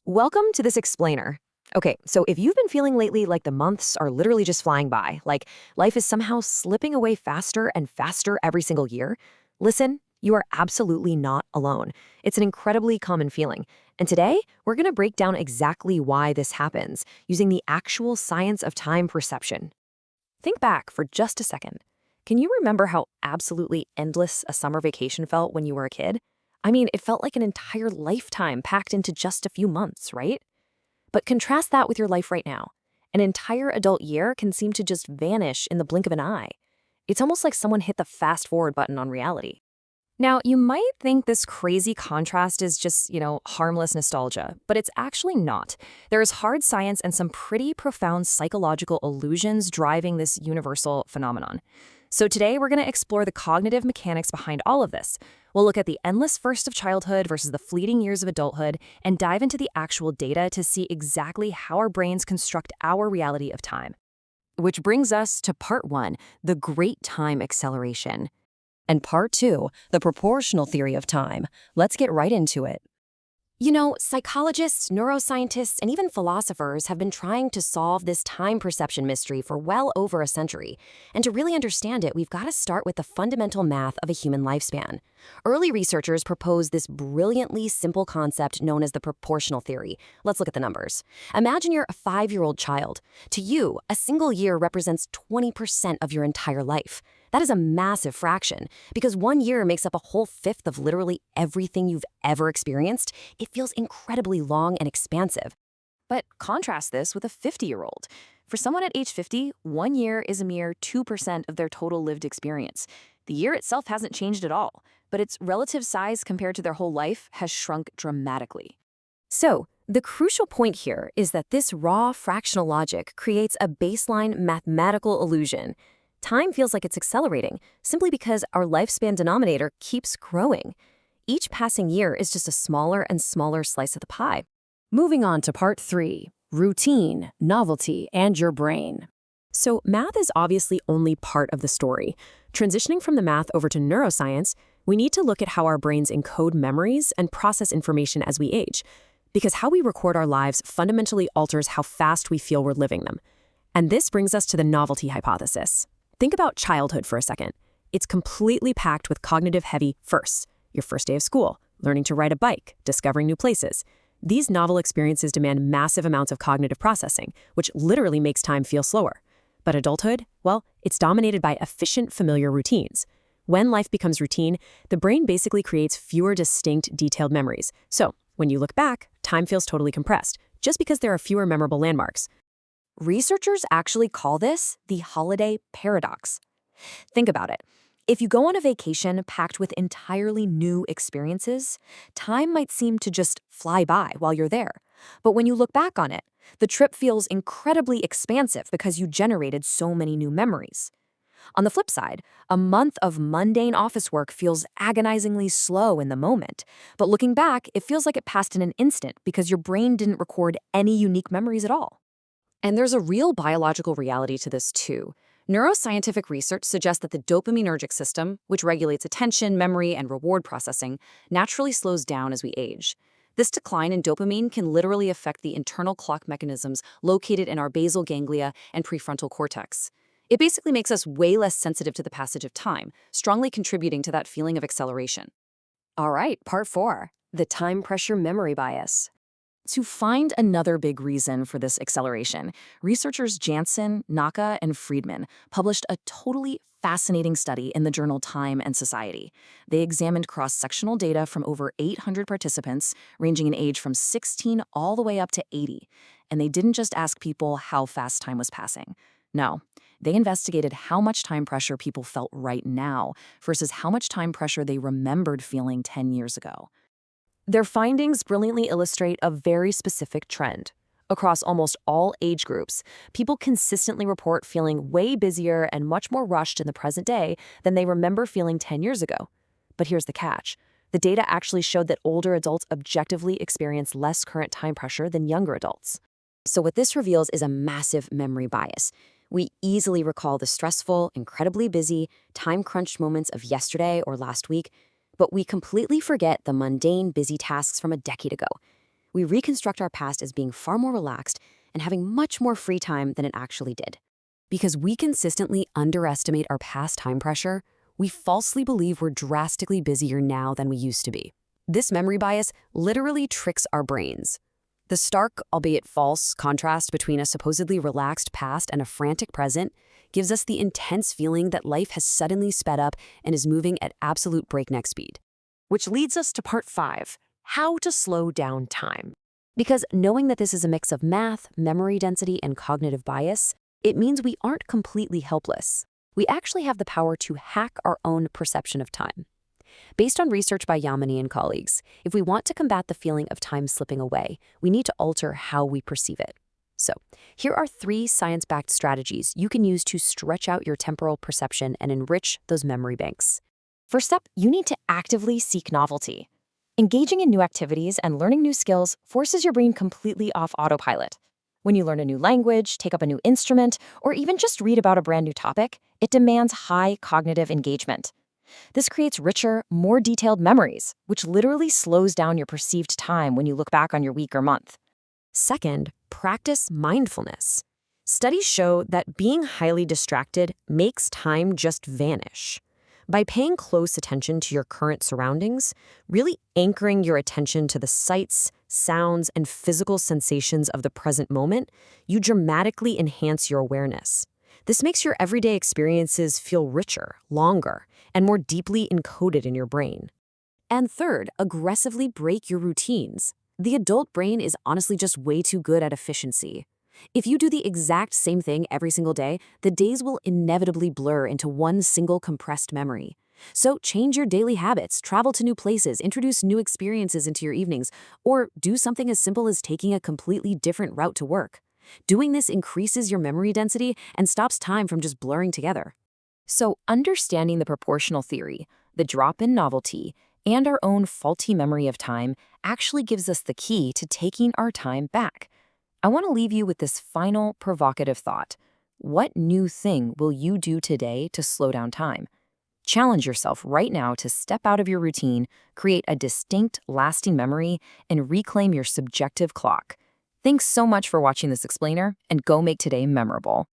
Welcome to this explainer. Okay, so if you've been feeling lately like the months are literally just flying by, like life is somehow slipping away faster and faster every single year, listen, you are absolutely not alone. It's an incredibly common feeling. And today, we're going to break down exactly why this happens using the actual science of time perception. Think back for just a second. Can you remember how absolutely endless a summer vacation felt when you were a kid? I mean, it felt like an entire lifetime packed into just a few months, right? But contrast that with your life right now. An entire adult year can seem to just vanish in the blink of an eye. It's almost like someone hit the fast forward button on reality. Now, you might think this crazy contrast is just, harmless nostalgia, but it's actually not. There's hard science and some pretty profound psychological illusions driving this universal phenomenon. So today, we're going to explore the cognitive mechanics behind all of this. We'll look at the endless first of childhood versus the fleeting years of adulthood and dive into the actual data to see exactly how our brains construct our reality of time. Which brings us to part one, the great time acceleration. And part two, the proportional theory of time. Let's get right into it. Psychologists, neuroscientists, and even philosophers have been trying to solve this time perception mystery for well over a century. And to really understand it, we've got to start with the fundamental math of a human lifespan. Early researchers proposed this brilliantly simple concept known as the proportional theory. Let's look at the numbers. Imagine you're a 5-year-old child. To you, a single year represents 20% of your entire life. That is a massive fraction, because 1 year makes up a whole fifth of literally everything you've ever experienced. It feels incredibly long and expansive. But contrast this with a 50-year-old. For someone at age 50, 1 year is a mere 2% of their total lived experience. The year itself hasn't changed at all, but its relative size compared to their whole life has shrunk dramatically. So, the crucial point here is that this raw fractional logic creates a baseline mathematical illusion. Time feels like it's accelerating, simply because our lifespan denominator keeps growing. Each passing year is just a smaller and smaller slice of the pie. Moving on to part three, routine, novelty, and your brain. So math is obviously only part of the story. Transitioning from the math over to neuroscience, we need to look at how our brains encode memories and process information as we age, because how we record our lives fundamentally alters how fast we feel we're living them. And this brings us to the novelty hypothesis. Think about childhood for a second. It's completely packed with cognitive-heavy firsts. Your first day of school, learning to ride a bike, discovering new places. These novel experiences demand massive amounts of cognitive processing, which literally makes time feel slower. But adulthood, well, it's dominated by efficient, familiar routines. When life becomes routine, the brain basically creates fewer distinct, detailed memories. So, when you look back, time feels totally compressed, just because there are fewer memorable landmarks. Researchers actually call this the holiday paradox. Think about it. If you go on a vacation packed with entirely new experiences, time might seem to just fly by while you're there. But when you look back on it, the trip feels incredibly expansive because you generated so many new memories. On the flip side, a month of mundane office work feels agonizingly slow in the moment. But looking back, it feels like it passed in an instant because your brain didn't record any unique memories at all. And there's a real biological reality to this too. Neuroscientific research suggests that the dopaminergic system, which regulates attention, memory, and reward processing, naturally slows down as we age. This decline in dopamine can literally affect the internal clock mechanisms located in our basal ganglia and prefrontal cortex. It basically makes us way less sensitive to the passage of time, strongly contributing to that feeling of acceleration. All right, part four, the time pressure memory bias. To find another big reason for this acceleration, researchers Jansen, Naka, and Friedman published a totally fascinating study in the journal Time and Society. They examined cross-sectional data from over 800 participants, ranging in age from 16 all the way up to 80. And they didn't just ask people how fast time was passing. No, they investigated how much time pressure people felt right now versus how much time pressure they remembered feeling 10 years ago. Their findings brilliantly illustrate a very specific trend. Across almost all age groups, people consistently report feeling way busier and much more rushed in the present day than they remember feeling 10 years ago. But here's the catch. The data actually showed that older adults objectively experience less current time pressure than younger adults. So what this reveals is a massive memory bias. We easily recall the stressful, incredibly busy, time-crunched moments of yesterday or last week, but we completely forget the mundane, busy tasks from a decade ago. We reconstruct our past as being far more relaxed and having much more free time than it actually did. Because we consistently underestimate our past time pressure, we falsely believe we're drastically busier now than we used to be. This memory bias literally tricks our brains. The stark, albeit false, contrast between a supposedly relaxed past and a frantic present gives us the intense feeling that life has suddenly sped up and is moving at absolute breakneck speed. Which leads us to part 5, how to slow down time. Because knowing that this is a mix of math, memory density, and cognitive bias, it means we aren't completely helpless. We actually have the power to hack our own perception of time. Based on research by Yamini and colleagues, if we want to combat the feeling of time slipping away, we need to alter how we perceive it. So, here are 3 science-backed strategies you can use to stretch out your temporal perception and enrich those memory banks. First up, you need to actively seek novelty. Engaging in new activities and learning new skills forces your brain completely off autopilot. When you learn a new language, take up a new instrument, or even just read about a brand new topic, it demands high cognitive engagement. This creates richer, more detailed memories, which literally slows down your perceived time when you look back on your week or month. Second, practice mindfulness. Studies show that being highly distracted makes time just vanish. By paying close attention to your current surroundings, really anchoring your attention to the sights, sounds, and physical sensations of the present moment, you dramatically enhance your awareness. This makes your everyday experiences feel richer, longer, and more deeply encoded in your brain. And third, aggressively break your routines. The adult brain is honestly just way too good at efficiency. If you do the exact same thing every single day, the days will inevitably blur into one single compressed memory. So change your daily habits, travel to new places, introduce new experiences into your evenings, or do something as simple as taking a completely different route to work. Doing this increases your memory density and stops time from just blurring together. So, understanding the proportional theory, the drop in novelty, and our own faulty memory of time actually gives us the key to taking our time back. I want to leave you with this final provocative thought. What new thing will you do today to slow down time? Challenge yourself right now to step out of your routine, create a distinct, lasting memory, and reclaim your subjective clock. Thanks so much for watching this explainer, and go make today memorable.